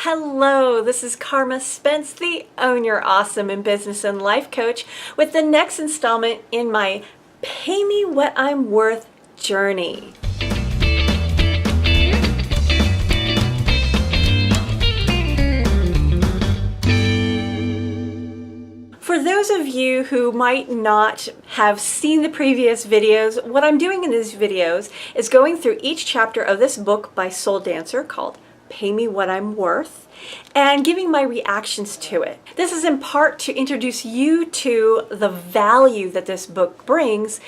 Hello, this is Carma Spence, the Own Your Awesome in Business and Life Coach, with the next installment in my Pay Me What I'm Worth journey. For those of you who might not have seen the previous videos, what I'm doing in these videos is going through each chapter of this book by Soul Dancer called Pay Me What I'm Worth and giving my reactions to it. This is in part to introduce you to the value that this book brings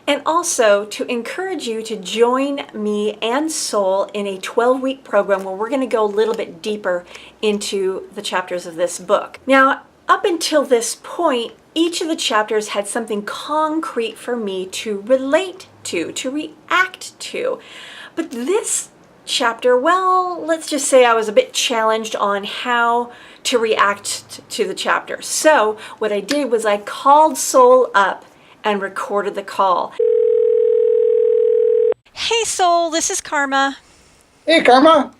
and also to encourage you to join me and Soul in a 12-week program where we're going to go a little bit deeper into the chapters of this book. Now, up until this point, each of the chapters had something concrete for me to relate to react to. But this chapter, well, let's just say I was a bit challenged on how to react to the chapter. So what I did was I called Soul up and recorded the call. Hey Soul, this is Carma. Hey Carma.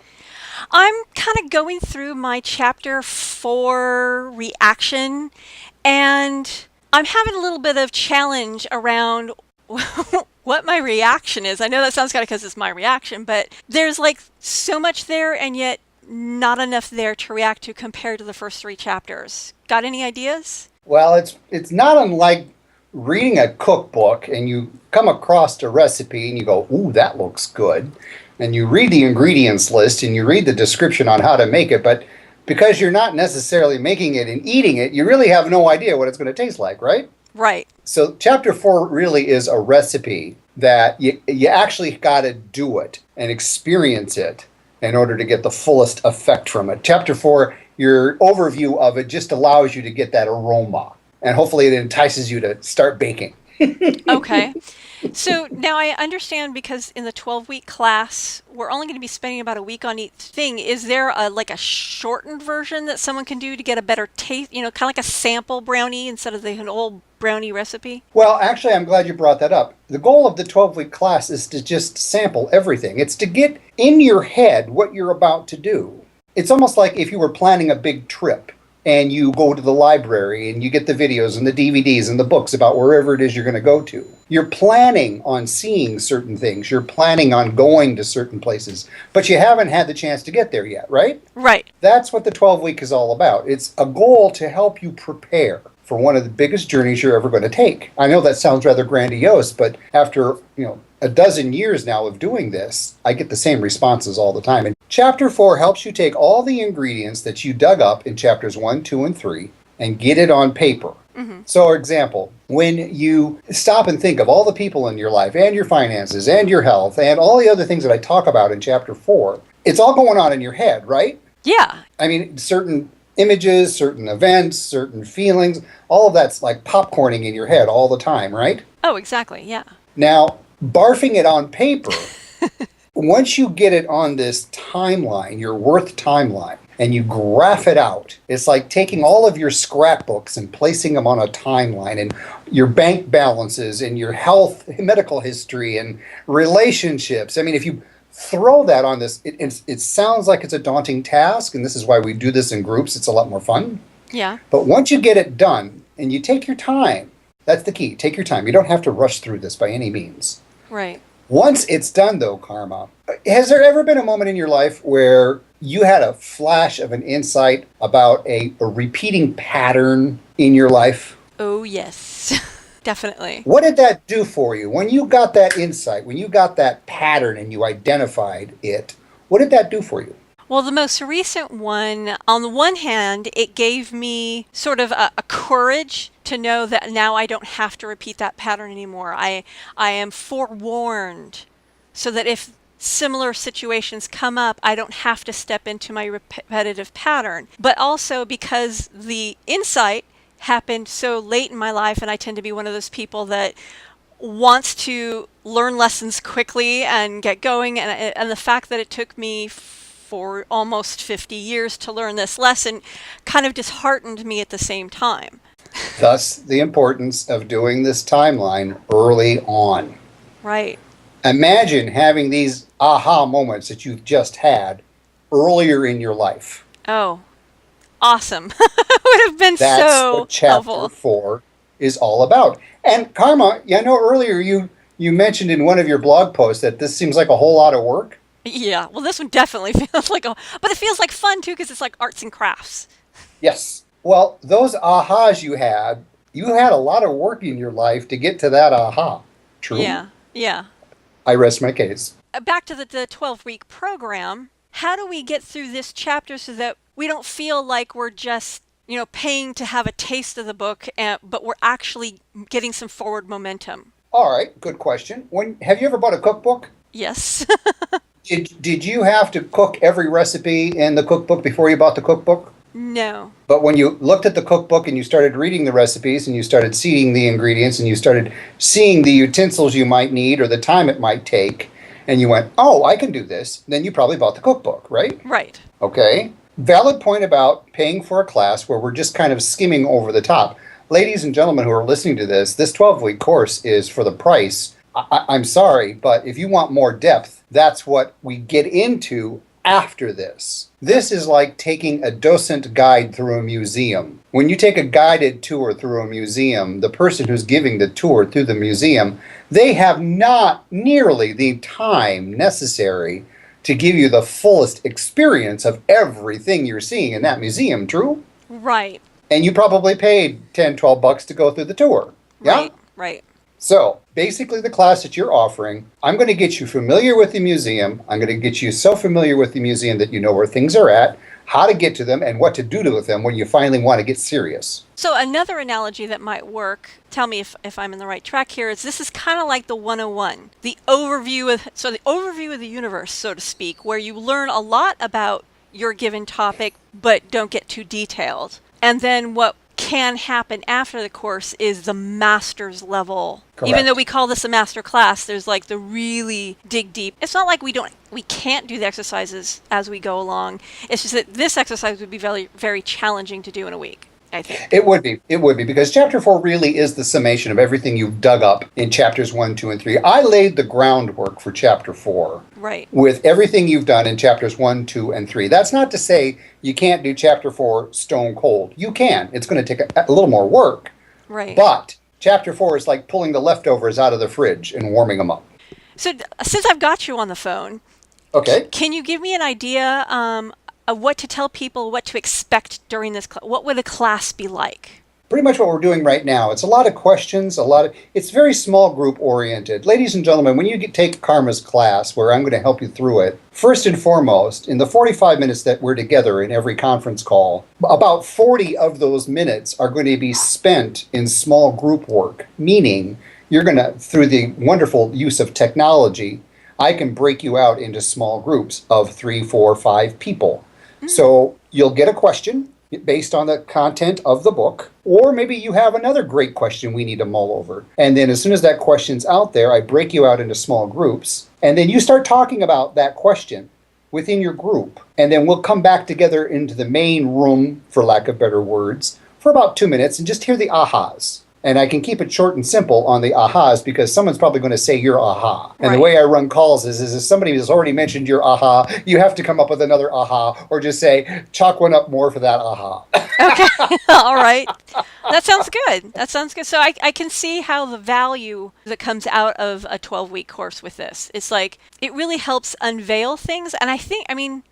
I'm kind of going through my chapter 4 reaction, and I'm having a little bit of challenge around what my reaction is. I know that sounds kind of because it's my reaction, but there's like so much there and yet not enough there to react to compared to the first 3 chapters. Got any ideas? Well, it's not unlike reading a cookbook and you come across a recipe and you go, ooh, that looks good. And you read the ingredients list and you read the description on how to make it, but because you're not necessarily making it and eating it, you really have no idea what it's going to taste like, right? Right. So chapter 4 really is a recipe that you actually got to do it and experience it in order to get the fullest effect from it. Chapter 4, your overview of it just allows you to get that aroma, and hopefully it entices you to start baking. Okay. So now I understand, because in the 12-week class, we're only going to be spending about a week on each thing. Is there a shortened version that someone can do to get a better taste, kind of like a sample brownie instead of an old brownie recipe? Well, actually, I'm glad you brought that up. The goal of the 12-week class is to just sample everything. It's to get in your head what you're about to do. It's almost like if you were planning a big trip and you go to the library and you get the videos and the DVDs and the books about wherever it is you're going to go to. You're planning on seeing certain things. You're planning on going to certain places, but you haven't had the chance to get there yet, right? Right. That's what the 12-week is all about. It's a goal to help you prepare for one of the biggest journeys you're ever going to take. I know that sounds rather grandiose, but after, a dozen years now of doing this, I get the same responses all the time. And chapter 4 helps you take all the ingredients that you dug up in chapters 1, 2, and 3 and get it on paper. Mm-hmm. So, for example, when you stop and think of all the people in your life and your finances and your health and all the other things that I talk about in chapter 4, it's all going on in your head, right? Yeah. I mean, certain images, certain events, certain feelings, all of that's like popcorning in your head all the time, right? Oh, exactly. Yeah. Now, barfing it on paper, once you get it on this timeline, your worth timeline, and you graph it out, it's like taking all of your scrapbooks and placing them on a timeline, and your bank balances and your health, medical history, and relationships. I mean, if you throw that on this, it sounds like it's a daunting task, and this is why we do this in groups. It's a lot more fun. Yeah. But once you get it done and you take your time, that's the key. Take your time. You don't have to rush through this by any means. Right. Once it's done, though, Carma, has there ever been a moment in your life where you had a flash of an insight about a repeating pattern in your life? Oh, yes. Definitely. What did that do for you? When you got that insight, when you got that pattern and you identified it, what did that do for you? Well, the most recent one, on the one hand, it gave me sort of a courage to know that now I don't have to repeat that pattern anymore. I am forewarned so that if similar situations come up, I don't have to step into my repetitive pattern. But also because the insight happened so late in my life, and I tend to be one of those people that wants to learn lessons quickly and get going, and the fact that it took me for almost 50 years to learn this lesson kind of disheartened me at the same time. Thus, the importance of doing this timeline early on. Right. Imagine having these aha moments that you've just had earlier in your life. Oh, awesome. Would have been That's so what chapter helpful. 4 is all about. And Karma, yeah, I know earlier you mentioned in one of your blog posts that this seems like a whole lot of work. Yeah, well, this one definitely feels like but it feels like fun too because it's like arts and crafts. Yes. Well, those ahas you had a lot of work in your life to get to that aha. True? Yeah, yeah. I rest my case. Back to the 12-week program, how do we get through this chapter so that we don't feel like we're just, paying to have a taste of the book, but we're actually getting some forward momentum? All right, good question. When have you ever bought a cookbook? Yes. Did you have to cook every recipe in the cookbook before you bought the cookbook? No. But when you looked at the cookbook and you started reading the recipes and you started seeing the ingredients and you started seeing the utensils you might need or the time it might take, and you went, oh, I can do this, then you probably bought the cookbook, right? Right. Okay. Valid point about paying for a class where we're just kind of skimming over the top. Ladies and gentlemen who are listening to this 12-week course is for the price. I'm sorry, but if you want more depth, that's what we get into after this. This is like taking a docent guide through a museum. When you take a guided tour through a museum, the person who's giving the tour through the museum, they have not nearly the time necessary to give you the fullest experience of everything you're seeing in that museum, true? Right. And you probably paid 10, 12 bucks to go through the tour. Yeah? Right. Right. So, basically the class that you're offering, I'm going to get you familiar with the museum. I'm going to get you so familiar with the museum that you know where things are at, how to get to them, and what to do with them when you finally want to get serious. So another analogy that might work, tell me if I'm in the right track here, is this is kind of like the 101, the overview of the universe, so to speak, where you learn a lot about your given topic, but don't get too detailed. And then what can happen after the course is the master's level. Correct. Even though we call this a master class, there's like the really dig deep. It's not like we can't do the exercises as we go along. It's just that this exercise would be very, very challenging to do in a week, I think. It would be, because chapter 4 really is the summation of everything you've dug up in chapters 1, 2, and 3. I laid the groundwork for chapter 4. Right. With everything you've done in chapters 1, 2, and 3. That's not to say you can't do chapter 4 stone cold. You can. It's going to take a little more work. Right. But chapter 4 is like pulling the leftovers out of the fridge and warming them up. So since I've got you on the phone, Okay. can you give me an idea of what to tell people, what to expect during this class? What would a class be like? Pretty much what we're doing right now. It's a lot of questions, it's very small group oriented. Ladies and gentlemen, when you take Karma's class, where I'm going to help you through it, first and foremost, in the 45 minutes that we're together in every conference call, about 40 of those minutes are going to be spent in small group work, meaning you're going to, through the wonderful use of technology, I can break you out into small groups of 3, 4, 5 people. So you'll get a question based on the content of the book, or maybe you have another great question we need to mull over. And then as soon as that question's out there, I break you out into small groups, and then you start talking about that question within your group. And then we'll come back together into the main room, for lack of better words, for about 2 minutes and just hear the ahas. And I can keep it short and simple on the ahas because someone's probably going to say your aha. And the way I run calls is if somebody has already mentioned your aha, you have to come up with another aha or just say, chalk one up more for that aha. Okay. All right. That sounds good. That sounds good. So I can see how the value that comes out of a 12-week course with this. It's like, it really helps unveil things. And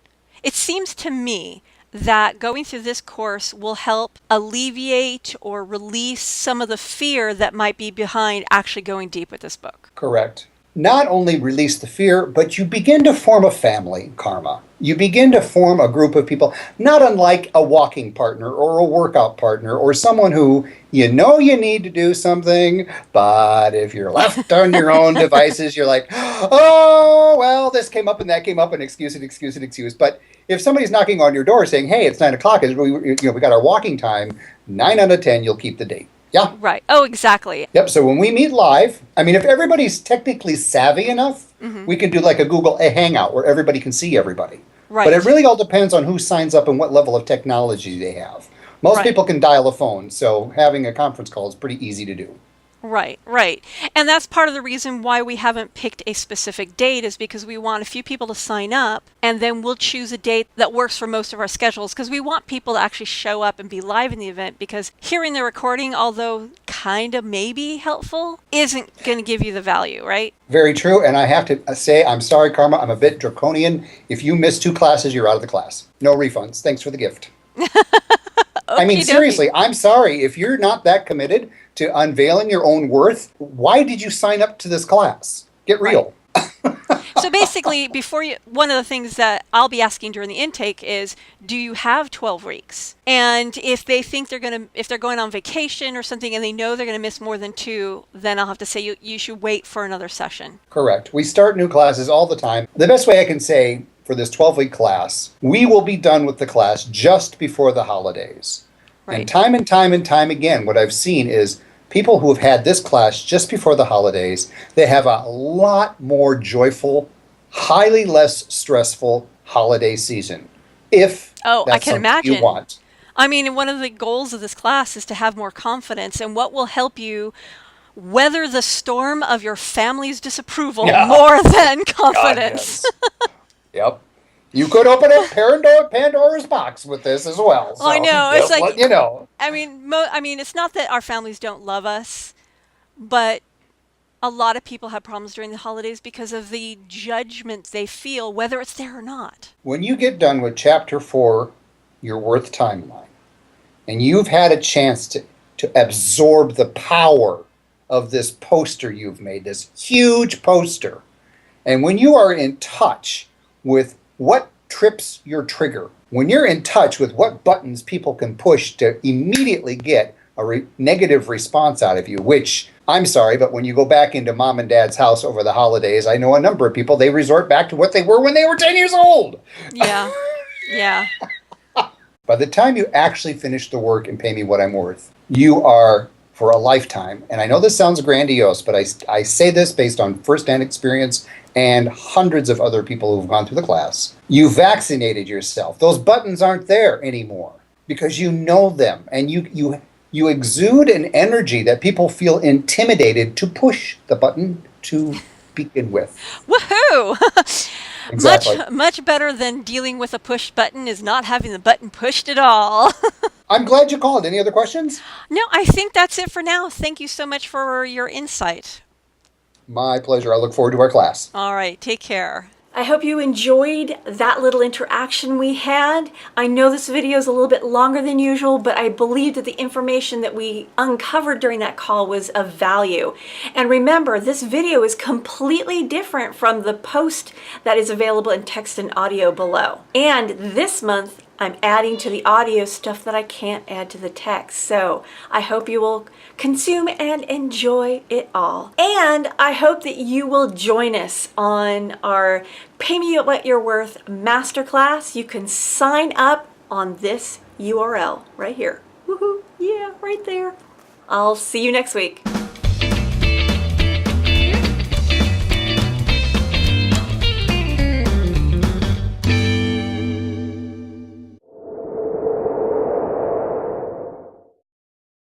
it seems to me that going through this course will help alleviate or release some of the fear that might be behind actually going deep with this book. Correct. Not only release the fear, but you begin to form a family, Karma. You begin to form a group of people, not unlike a walking partner or a workout partner or someone who you know you need to do something, but if you're left on your own devices, you're like, oh, well, this came up and that came up and excuse it. But if somebody's knocking on your door saying, hey, it's 9 o'clock, we got our walking time, 9 out of 10, you'll keep the date. Yeah. Right. Oh, exactly. Yep. So when we meet live, if everybody's technically savvy enough, we can do like a Google Hangout where everybody can see everybody. Right. But it really all depends on who signs up and what level of technology they have. Most people can dial a phone, so having a conference call is pretty easy to do. Right, right. And that's part of the reason why we haven't picked a specific date, is because we want a few people to sign up, and then we'll choose a date that works for most of our schedules, because we want people to actually show up and be live in the event, because hearing the recording, although kind of maybe helpful, isn't going to give you the value, right? Very true. And I have to say, I'm sorry, Karma, I'm a bit draconian. If you miss 2 classes, you're out of the class. No refunds. Thanks for the gift. I mean, Okie dokie. seriously, I'm sorry. If you're not that committed to unveiling your own worth, why did you sign up to this class? Get real. So basically, one of the things that I'll be asking during the intake is, do you have 12 weeks? And if they think if they're going on vacation or something and they know they're going to miss more than 2, then I'll have to say you should wait for another session. Correct. We start new classes all the time. The best way I can say for this 12-week class, we will be done with the class just before the holidays. Right. And time again, what I've seen is people who have had this class just before the holidays, they have a lot more joyful, highly less stressful holiday season. If I that's can something imagine. you want. I mean, one of the goals of this class is to have more confidence, and what will help you weather the storm of your family's disapproval more than confidence. God, yes. Yep. You could open up Pandora's box with this as well. So, I know. It's like, you know. I mean, it's not that our families don't love us, but a lot of people have problems during the holidays because of the judgment they feel, whether it's there or not. When you get done with Chapter 4, your worth timeline, and you've had a chance to absorb the power of this poster you've made, this huge poster, and when you are in touch with what trips your trigger, when you're in touch with what buttons people can push to immediately get a negative response out of you, which, I'm sorry, but when you go back into mom and dad's house over the holidays, I know a number of people, they resort back to what they were when they were 10 years old. Yeah, yeah. By the time you actually finish the work and pay me what I'm worth, you are, for a lifetime, and I know this sounds grandiose, but I say this based on firsthand experience and hundreds of other people who've gone through the class. You vaccinated yourself. Those buttons aren't there anymore because you know them, and you exude an energy that people feel intimidated to push the button to begin with. Woohoo! Exactly. Much better than dealing with a push button is not having the button pushed at all. I'm glad you called. Any other questions? No, I think that's it for now. Thank you so much for your insight. My pleasure. I look forward to our class. All right, take care. I hope you enjoyed that little interaction we had. I know this video is a little bit longer than usual, but I believe that the information that we uncovered during that call was of value. And remember, this video is completely different from the post that is available in text and audio below. And this month, I'm adding to the audio stuff that I can't add to the text. So I hope you will consume and enjoy it all. And I hope that you will join us on our Pay Me What You're Worth masterclass. You can sign up on this URL right here. Woohoo! Yeah, right there. I'll see you next week.